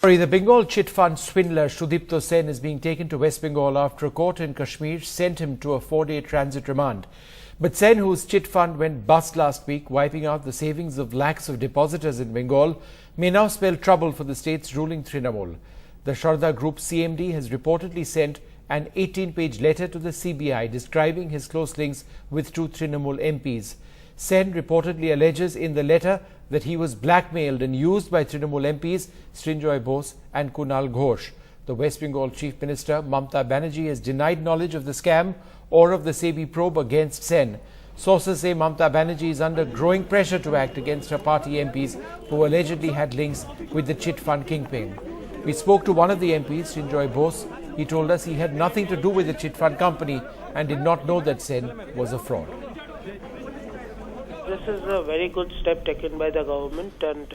The Bengal Chit Fund swindler Sudipta Sen is being taken to West Bengal after a court in Kashmir sent him to a 4-day transit remand. But Sen, whose Chit Fund went bust last week, wiping out the savings of lakhs of depositors in Bengal, may now spell trouble for the state's ruling Trinamool. The Sharda Group CMD has reportedly sent an 18-page letter to the CBI describing his close links with two Trinamool MPs. Sen reportedly alleges in the letter that he was blackmailed and used by Trinamool MPs Srinjoy Bose and Kunal Ghosh. The West Bengal Chief Minister Mamata has denied knowledge of the scam or of the SEBI probe against Sen. Sources say Mamata is under growing pressure to act against her party MPs who allegedly had links with the Chit Fund kingpin. We spoke to one of the MPs, Srinjoy Bose. He told us he had nothing to do with the Chit Fund company and did not know that Sen was a fraud. This is a very good step taken by the government, and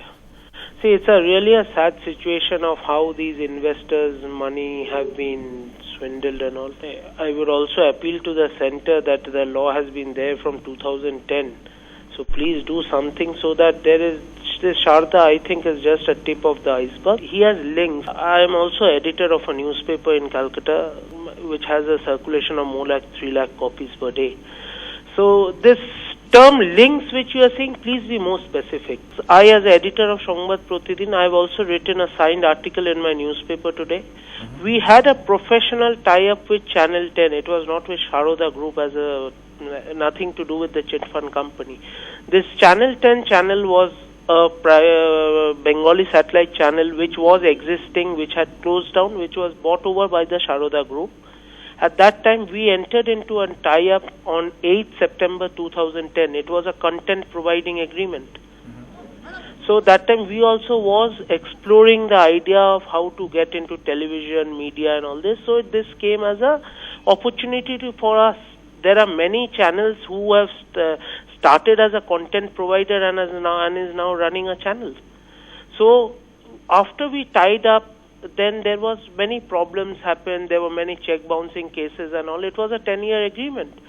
see, it's really a sad situation of how these investors' money have been swindled and all. I would also appeal to the centre that the law has been there from 2010. So please do something so that this Sharda, I think, is just a tip of the iceberg. He has links. I am also editor of a newspaper in Kolkata, which has a circulation of more like 3 lakh copies per day. So this term links which you are saying, please be more specific. I, as editor of Sangvad Pratidin, I have also written a signed article in my newspaper today. We had a professional tie-up with Channel 10. It was not with Sharoda Group, as nothing to do with the Chit Fund company. This Channel 10 channel was a Bengali satellite channel which was existing, which had closed down, which was bought over by the Sharoda Group. At that time, we entered into a tie-up on 8th September 2010. It was a content providing agreement. So that time we also was exploring the idea of how to get into television, media and all this. So this came as a opportunity for us. There are many channels who have started as a content provider and is now running a channel. So after we tied up, then there was many problems happened. There were many check bouncing cases and all. It was a 10-year agreement.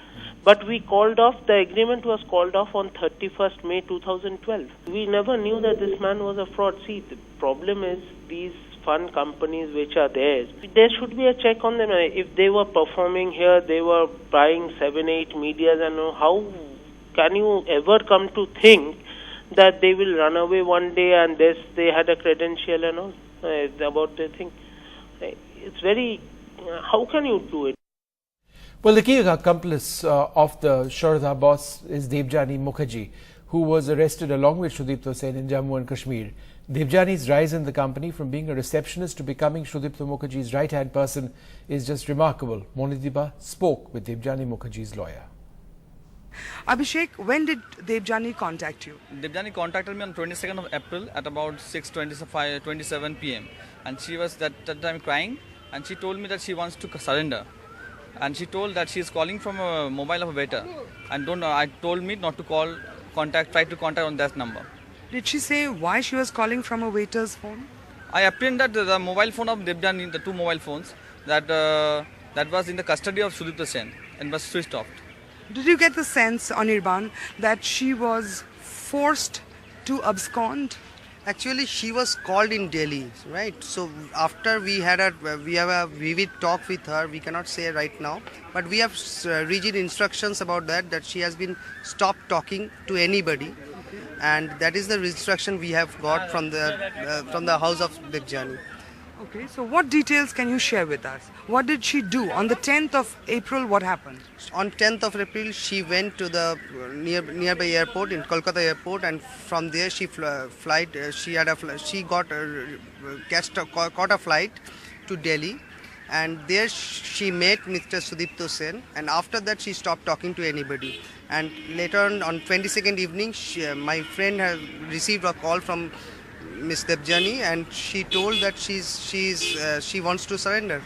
But we called off, the agreement was called off on 31st May 2012. We never knew that this man was a fraud. See, the problem is these fund companies which are there should be a check on them. If they were performing here, they were buying 7, 8 medias, and how can you ever come to think that they will run away one day and they had a credential and all about the thing? It's very, how can you do it? Well, the key accomplice of the Sharda boss is Debjani Mukherjee, who was arrested along with Sudipta Sen in Jammu and Kashmir. Debjani's rise in the company from being a receptionist to becoming Sudipta Mukherjee's right-hand person is just remarkable. Monidibha spoke with Debjani Mukherjee's lawyer. Abhishek, when did Debjani contact you? Debjani contacted me on 22nd of April at about 6:27 p.m. and she was that time crying, and she told me that she wants to surrender. And she told that she is calling from a mobile of a waiter, and I told me not to try to contact on that number. Did she say why she was calling from a waiter's phone? I apprehended that the mobile phone of Debjani, the 2 mobile phones, that was in the custody of Sudipta Sen and was switched off. Did you get the sense, Anirban, that she was forced to abscond? Actually, she was called in Delhi, right? So after we have a vivid talk with her, we cannot say right now, but we have rigid instructions about that she has been stopped talking to anybody, and that is the instruction we have got from the house of Debjani. Okay, so what details can you share with us? What did she do? On the 10th of April, what happened? On 10th of April, she went to the nearby airport, in Kolkata airport, and from there she caught a flight to Delhi, and there she met Mr. Sudipta Sen, and after that she stopped talking to anybody. And later on 22nd evening, my friend has received a call from Miss Debjani, and she told that she wants to surrender.